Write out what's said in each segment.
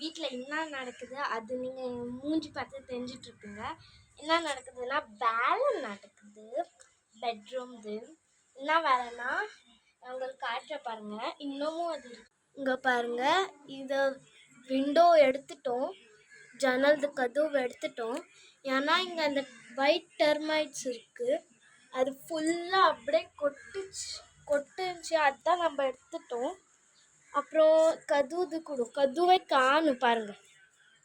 வீட்டில் என்ன நடக்குது அது நீங்கள் மூஞ்சி பார்த்து தெரிஞ்சிட்ருப்பீங்க. என்ன நடக்குதுன்னா வேலை நடக்குது பெட்ரூம்து. என்ன வேலைன்னா உங்களுக்கு காட்டுற பாருங்க. இன்னமும் அது இங்கே பாருங்க. இதை விண்டோ எடுத்துட்டோம், ஜன்னல்து கதவு எடுத்துட்டோம். ஏன்னா இங்கே அந்த ஒயிட் டெர்மைட்ஸ் இருக்குது, அது ஃபுல்லாக அப்படியே கொட்டுச்சு. அதுதான் நம்ம எடுத்துட்டோம். அப்புறம் கதுவே காணும் பாருங்க.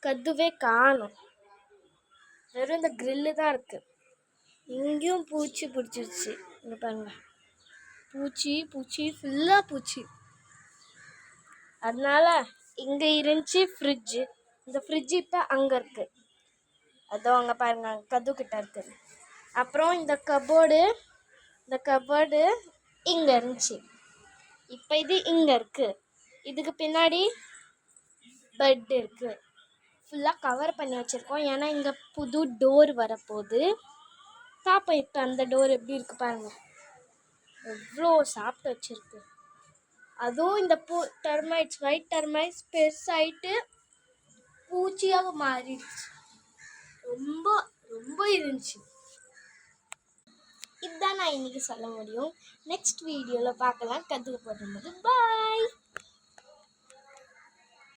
கதுவே காணும், வெறும் இந்த கிரில்லு தான் இருக்குது. இங்கேயும் பூச்சி பிடிச்சிருச்சு. இங்கே பாருங்க, பூச்சி ஃபுல்லாக பூச்சி. அதனால இங்கே இருந்துச்சு ஃப்ரிட்ஜு. இந்த ஃப்ரிட்ஜு இப்போ அங்கே இருக்குது. அதோ அங்கே பாருங்க, கதுக்கிட்ட இருக்குது. அப்புறம் இந்த கபோர்டு இங்கே இருந்துச்சு. இப்போ இது இங்கே இருக்குது. இதுக்கு பின்னாடி பெட் இருக்குது. ஃபுல்லாக கவர் பண்ணி வச்சுருக்கோம். ஏன்னா இங்கே புது டோர் வரப்போகுது. பார்ப்போம் இப்போ அந்த டோர் எப்படி இருக்குது பாருங்கள். எவ்வளோ சாப்பிட்டு வச்சுருக்கு. அதுவும் இந்த ஒயிட் டெர்மைட்ஸ் பெருசாயிட்டு பூச்சியாக மாறிடுச்சு. ரொம்ப இருந்துச்சு. இதுதான் நான் இன்றைக்கி சொல்ல முடியும். நெக்ஸ்ட் வீடியோவில் பார்க்கலாம். கற்றுக்க போடும்போது பாய்.